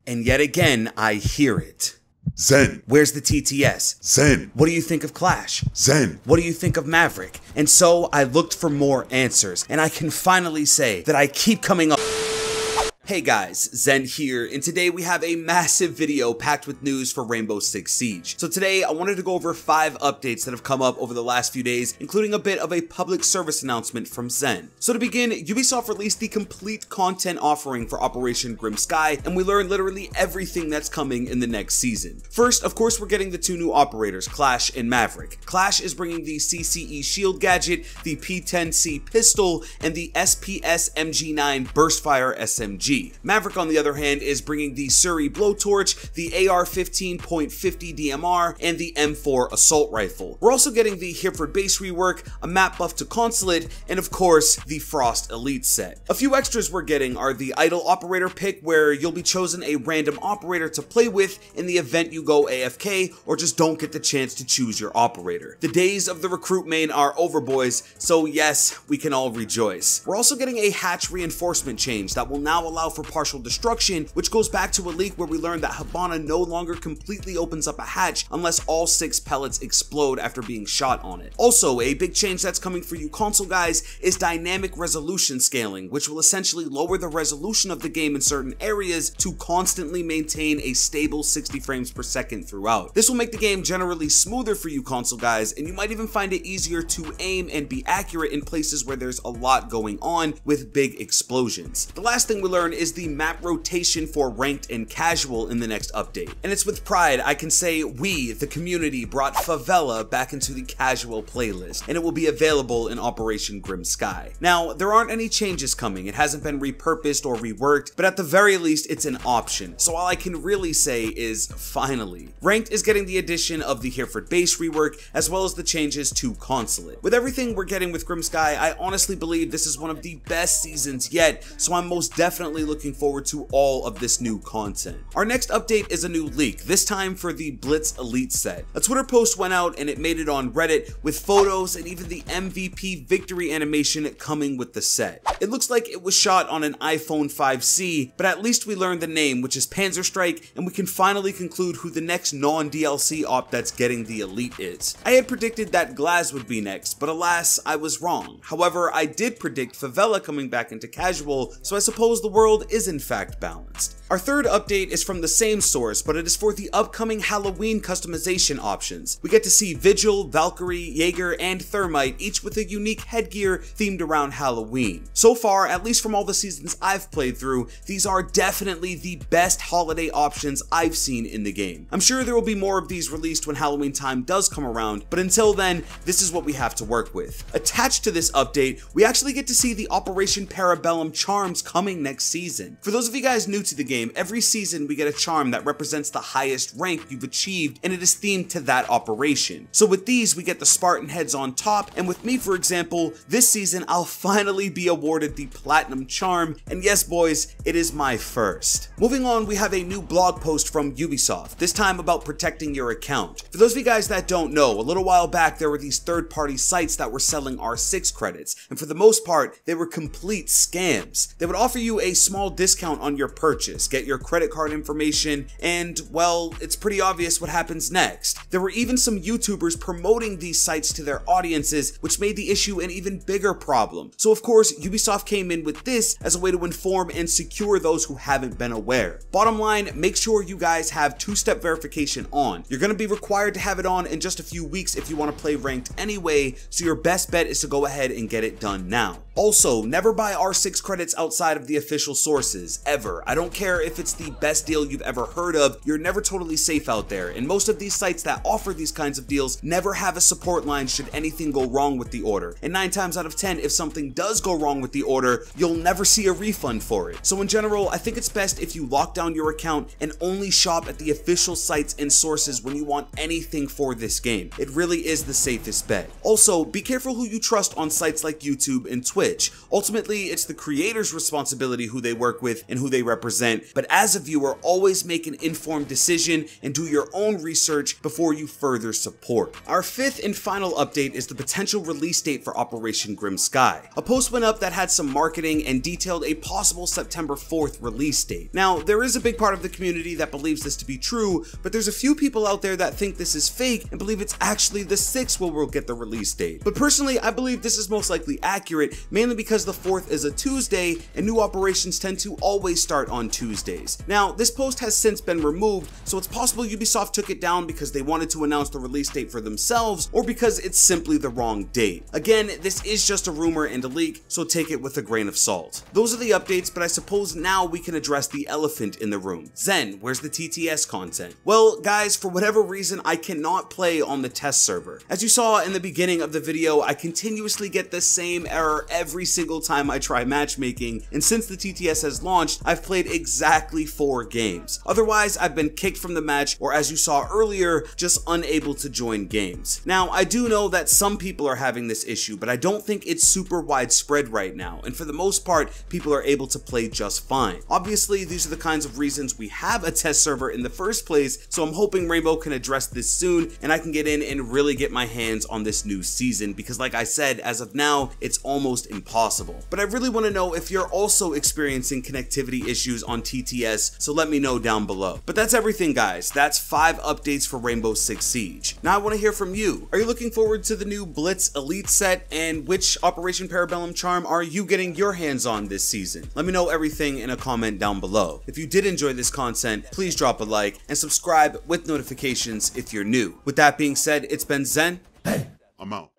And yet again, I hear it. Zen. Where's the TTS? Zen. What do you think of Clash? Zen. What do you think of Maverick? And so I looked for more answers, and I can finally say that I keep coming up. Hey guys, Zen here, and today we have a massive video packed with news for Rainbow Six Siege. So today I wanted to go over 5 updates that have come up over the last few days, including a bit of a public service announcement from Zen. So to begin, Ubisoft released the complete content offering for Operation Grim Sky, and we learned literally everything that's coming in the next season. First, of course, we're getting the 2 new operators, Clash and Maverick. Clash is bringing the CCE shield gadget, the P10C pistol, and the SPS MG9 Burstfire SMG. Maverick, on the other hand, is bringing the Suri blowtorch, the AR-15.50 DMR, and the M4 assault rifle. We're also getting the Hereford base rework, a map buff to Consulate, and of course, the Frost Elite set. A few extras we're getting are the idle operator pick, where you'll be chosen a random operator to play with in the event you go AFK or just don't get the chance to choose your operator. The days of the recruit main are over, boys, so yes, we can all rejoice. We're also getting a hatch reinforcement change that will now allow for partial destruction, which goes back to a leak where we learned that Hibana no longer completely opens up a hatch unless all 6 pellets explode after being shot on it. Also, a big change that's coming for you console guys is dynamic resolution scaling, which will essentially lower the resolution of the game in certain areas to constantly maintain a stable 60 frames per second throughout. This will make the game generally smoother for you console guys, and you might even find it easier to aim and be accurate in places where there's a lot going on with big explosions. The last thing we learn is the map rotation for ranked and casual in the next update. And it's with pride I can say we, the community, brought Favela back into the casual playlist, and it will be available in Operation Grim Sky. Now, there aren't any changes coming, it hasn't been repurposed or reworked, but at the very least it's an option. So all I can really say is finally. Ranked is getting the addition of the Hereford base rework, as well as the changes to Consulate. With everything we're getting with Grim Sky, I honestly believe this is one of the best seasons yet, so I'm most definitely looking forward to all of this new content. Our next update is a new leak, this time for the Blitz Elite set. A Twitter post went out and it made it on Reddit with photos and even the MVP victory animation coming with the set. It looks like it was shot on an iPhone 5C, but at least we learned the name, which is Panzerstrike, and we can finally conclude who the next non-DLC op that's getting the Elite is. I had predicted that Glaz would be next, but alas, I was wrong. However, I did predict Favela coming back into casual, so I suppose the world is in fact balanced. Our third update is from the same source, but it is for the upcoming Halloween customization options. We get to see Vigil, Valkyrie, Jaeger, and Thermite, each with a unique headgear themed around Halloween. So far, at least from all the seasons I've played through, these are definitely the best holiday options I've seen in the game. I'm sure there will be more of these released when Halloween time does come around, but until then, this is what we have to work with. Attached to this update, we actually get to see the Operation Parabellum charms coming next season. For those of you guys new to the game, every season we get a charm that represents the highest rank you've achieved, and it is themed to that operation. So with these, we get the Spartan heads on top, and with me, for example, this season I'll finally be awarded the Platinum charm, and yes boys, it is my first. Moving on, we have a new blog post from Ubisoft, this time about protecting your account. For those of you guys that don't know, a little while back there were these third-party sites that were selling R6 credits, and for the most part, they were complete scams. They would offer you a small discount on your purchase, get your credit card information, and well, it's pretty obvious what happens next. There were even some YouTubers promoting these sites to their audiences, which made the issue an even bigger problem. So of course, Ubisoft came in with this as a way to inform and secure those who haven't been aware. Bottom line, make sure you guys have 2-step verification on. You're going to be required to have it on in just a few weeks if you want to play ranked anyway, so your best bet is to go ahead and get it done now. Also, never buy R6 credits outside of the official sources, ever. I don't care if it's the best deal you've ever heard of, you're never totally safe out there, and most of these sites that offer these kinds of deals never have a support line should anything go wrong with the order. And 9 times out of 10, if something does go wrong with the order, you'll never see a refund for it. So in general, I think it's best if you lock down your account and only shop at the official sites and sources when you want anything for this game. It really is the safest bet. Also, be careful who you trust on sites like YouTube and Twitch. Twitch. Ultimately, it's the creator's responsibility who they work with and who they represent, but as a viewer, always make an informed decision and do your own research before you further support. Our fifth and final update is the potential release date for Operation Grim Sky. A post went up that had some marketing and detailed a possible September 4th release date. Now, there is a big part of the community that believes this to be true, but there's a few people out there that think this is fake and believe it's actually the 6th where we'll get the release date. But personally, I believe this is most likely accurate, mainly because the 4th is a Tuesday and new operations tend to always start on Tuesdays. Now, this post has since been removed, so it's possible Ubisoft took it down because they wanted to announce the release date for themselves or because it's simply the wrong date. Again, this is just a rumor and a leak, so take it with a grain of salt. Those are the updates, but I suppose now we can address the elephant in the room. Zen, where's the TTS content? Well, guys, for whatever reason, I cannot play on the test server. As you saw in the beginning of the video, I continuously get the same error every single time I try matchmaking, and since the TTS has launched, I've played exactly 4 games. Otherwise, I've been kicked from the match, or as you saw earlier, just unable to join games. Now, I do know that some people are having this issue, but I don't think it's super widespread right now, and for the most part, people are able to play just fine. Obviously, these are the kinds of reasons we have a test server in the first place, so I'm hoping Rainbow can address this soon, and I can get in and really get my hands on this new season, because like I said, as of now, it's almost impossible. But I really want to know if you're also experiencing connectivity issues on TTS, so let me know down below. But that's everything, guys. That's 5 updates for Rainbow Six Siege. Now I want to hear from you. Are you looking forward to the new Blitz Elite set, and which Operation Parabellum charm are you getting your hands on this season? Let me know everything in a comment down below. If you did enjoy this content, please drop a like and subscribe with notifications if you're new. With that being said, it's been Zen. I'm out.